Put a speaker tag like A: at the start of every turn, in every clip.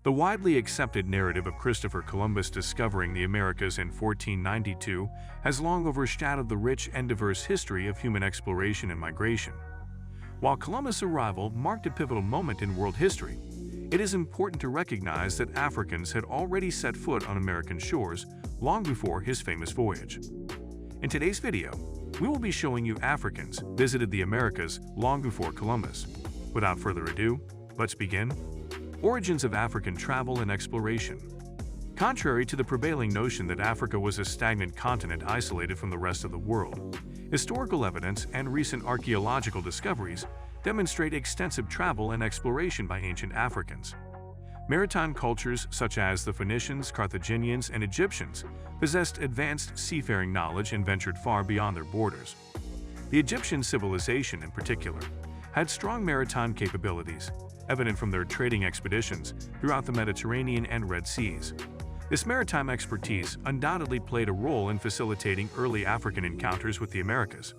A: The widely accepted narrative of Christopher Columbus discovering the Americas in 1492 has long overshadowed the rich and diverse history of human exploration and migration. While Columbus' arrival marked a pivotal moment in world history, it is important to recognize that Africans had already set foot on American shores long before his famous voyage. In today's video, we will be showing you Africans visited the Americas long before Columbus. Without further ado, let's begin. Origins of African travel and exploration. Contrary to the prevailing notion that Africa was a stagnant continent isolated from the rest of the world, historical evidence and recent archaeological discoveries demonstrate extensive travel and exploration by ancient Africans. Maritime cultures such as the Phoenicians, Carthaginians, and Egyptians possessed advanced seafaring knowledge and ventured far beyond their borders. The Egyptian civilization, in particular, had strong maritime capabilities, evident from their trading expeditions throughout the Mediterranean and Red Seas. This maritime expertise undoubtedly played a role in facilitating early African encounters with the Americas.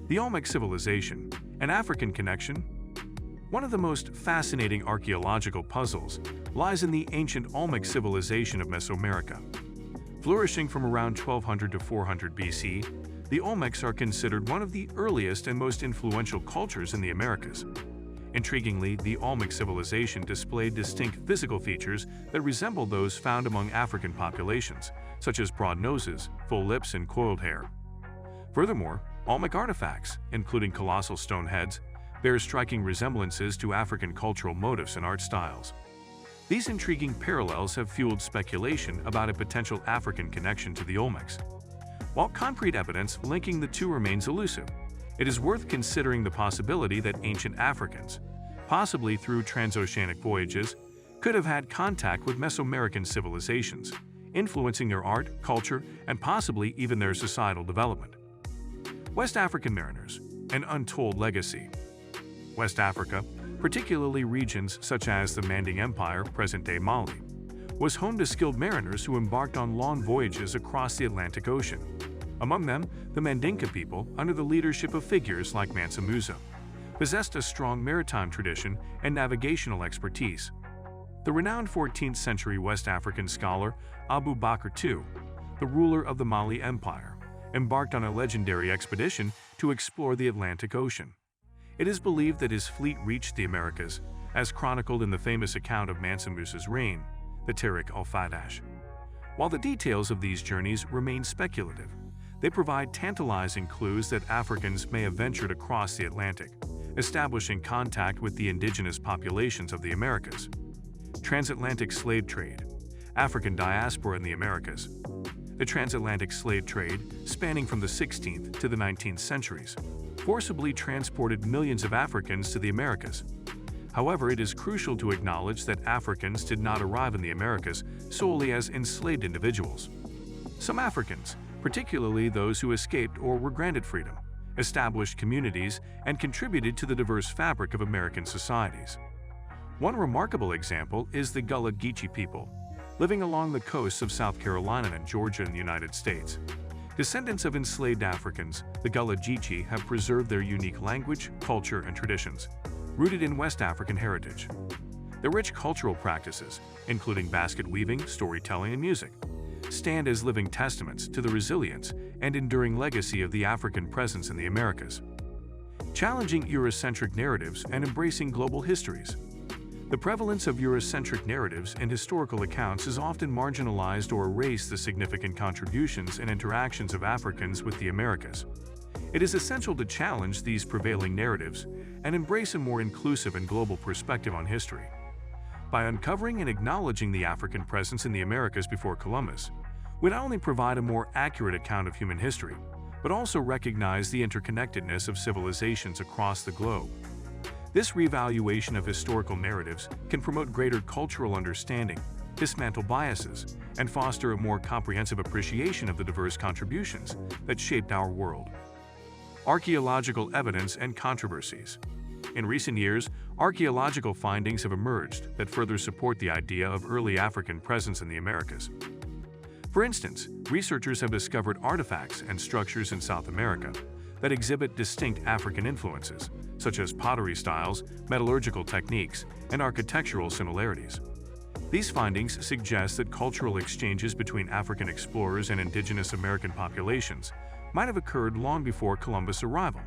A: The Olmec civilization, an African connection? One of the most fascinating archaeological puzzles lies in the ancient Olmec civilization of Mesoamerica. Flourishing from around 1200 to 400 BC, the Olmecs are considered one of the earliest and most influential cultures in the Americas. Intriguingly, the Olmec civilization displayed distinct physical features that resembled those found among African populations, such as broad noses, full lips, and coiled hair. Furthermore, Olmec artifacts, including colossal stone heads, bear striking resemblances to African cultural motifs and art styles. These intriguing parallels have fueled speculation about a potential African connection to the Olmecs. While concrete evidence linking the two remains elusive, it is worth considering the possibility that ancient Africans, possibly through transoceanic voyages, could have had contact with Mesoamerican civilizations, influencing their art, culture, and possibly even their societal development. West African mariners, an untold legacy. West Africa, particularly regions such as the Manding Empire, present-day Mali, was home to skilled mariners who embarked on long voyages across the Atlantic Ocean. Among them, the Mandinka people, under the leadership of figures like Mansa Musa, possessed a strong maritime tradition and navigational expertise. The renowned 14th-century West African scholar Abu Bakr II, the ruler of the Mali Empire, embarked on a legendary expedition to explore the Atlantic Ocean. It is believed that his fleet reached the Americas, as chronicled in the famous account of Mansa Musa's reign, the Tariq al-Fadash. While the details of these journeys remain speculative, they provide tantalizing clues that Africans may have ventured across the Atlantic, establishing contact with the indigenous populations of the Americas. Transatlantic slave trade, African diaspora in the Americas. The transatlantic slave trade, spanning from the 16th to the 19th centuries, forcibly transported millions of Africans to the Americas. However, it is crucial to acknowledge that Africans did not arrive in the Americas solely as enslaved individuals. Some Africans, particularly those who escaped or were granted freedom, established communities and contributed to the diverse fabric of American societies. One remarkable example is the Gullah Geechee people, living along the coasts of South Carolina and Georgia in the United States. Descendants of enslaved Africans, the Gullah Geechee have preserved their unique language, culture, and traditions, rooted in West African heritage. Their rich cultural practices, including basket weaving, storytelling, and music, stand as living testaments to the resilience and enduring legacy of the African presence in the Americas. Challenging Eurocentric narratives and embracing global histories. The prevalence of Eurocentric narratives and historical accounts has often marginalized or erased the significant contributions and interactions of Africans with the Americas. It is essential to challenge these prevailing narratives and embrace a more inclusive and global perspective on history. By uncovering and acknowledging the African presence in the Americas before Columbus, we not only provide a more accurate account of human history, but also recognize the interconnectedness of civilizations across the globe. This reevaluation of historical narratives can promote greater cultural understanding, dismantle biases, and foster a more comprehensive appreciation of the diverse contributions that shaped our world. Archaeological evidence and controversies. In recent years, archaeological findings have emerged that further support the idea of early African presence in the Americas. For instance, researchers have discovered artifacts and structures in South America that exhibit distinct African influences, such as pottery styles, metallurgical techniques, and architectural similarities. These findings suggest that cultural exchanges between African explorers and indigenous American populations might have occurred long before Columbus' arrival.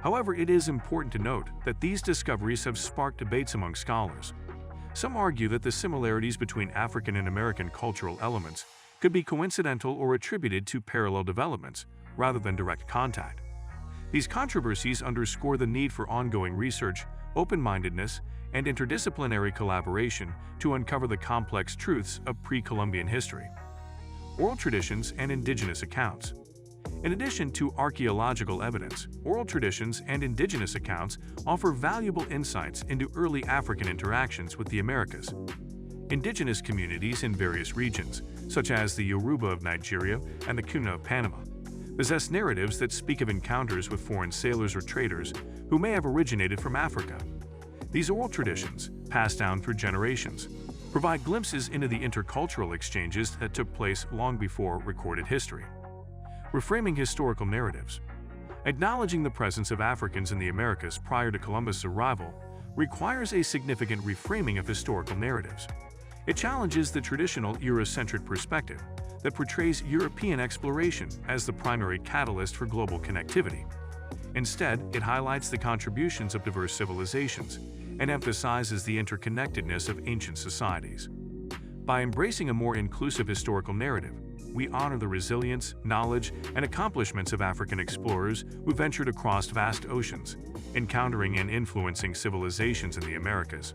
A: However, it is important to note that these discoveries have sparked debates among scholars. Some argue that the similarities between African and American cultural elements could be coincidental or attributed to parallel developments rather than direct contact. These controversies underscore the need for ongoing research, open-mindedness, and interdisciplinary collaboration to uncover the complex truths of pre-Columbian history. Oral traditions and indigenous accounts. In addition to archaeological evidence, oral traditions and indigenous accounts offer valuable insights into early African interactions with the Americas. Indigenous communities in various regions, such as the Yoruba of Nigeria and the Kuna of Panama, possess narratives that speak of encounters with foreign sailors or traders who may have originated from Africa. These oral traditions, passed down through generations, provide glimpses into the intercultural exchanges that took place long before recorded history. Reframing historical narratives. Acknowledging the presence of Africans in the Americas prior to Columbus' arrival requires a significant reframing of historical narratives. It challenges the traditional Eurocentric perspective that portrays European exploration as the primary catalyst for global connectivity. Instead, it highlights the contributions of diverse civilizations and emphasizes the interconnectedness of ancient societies. By embracing a more inclusive historical narrative, we honor the resilience, knowledge, and accomplishments of African explorers who ventured across vast oceans, encountering and influencing civilizations in the Americas.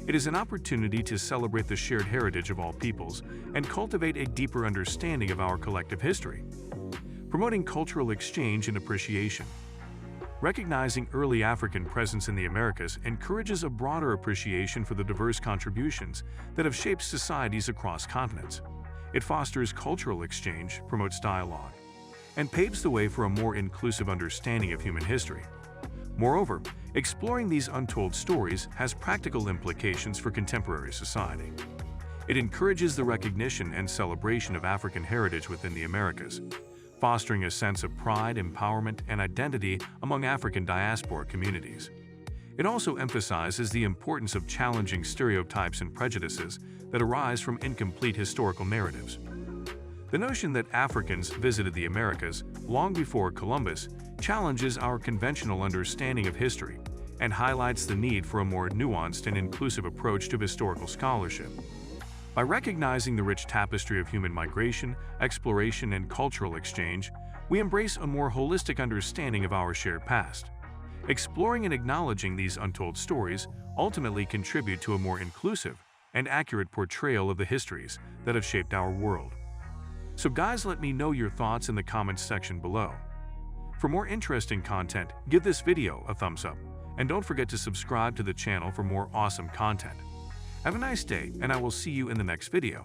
A: It is an opportunity to celebrate the shared heritage of all peoples and cultivate a deeper understanding of our collective history. Promoting cultural exchange and appreciation. Recognizing early African presence in the Americas encourages a broader appreciation for the diverse contributions that have shaped societies across continents. It fosters cultural exchange, promotes dialogue, and paves the way for a more inclusive understanding of human history. Moreover, exploring these untold stories has practical implications for contemporary society. It encourages the recognition and celebration of African heritage within the Americas, fostering a sense of pride, empowerment, and identity among African diaspora communities. It also emphasizes the importance of challenging stereotypes and prejudices that arise from incomplete historical narratives. The notion that Africans visited the Americas long before Columbus challenges our conventional understanding of history and highlights the need for a more nuanced and inclusive approach to historical scholarship. By recognizing the rich tapestry of human migration, exploration, and cultural exchange, we embrace a more holistic understanding of our shared past. Exploring and acknowledging these untold stories ultimately contribute to a more inclusive and accurate portrayal of the histories that have shaped our world. So guys, let me know your thoughts in the comments section below. For more interesting content, give this video a thumbs up, and don't forget to subscribe to the channel for more awesome content. Have a nice day, and I will see you in the next video.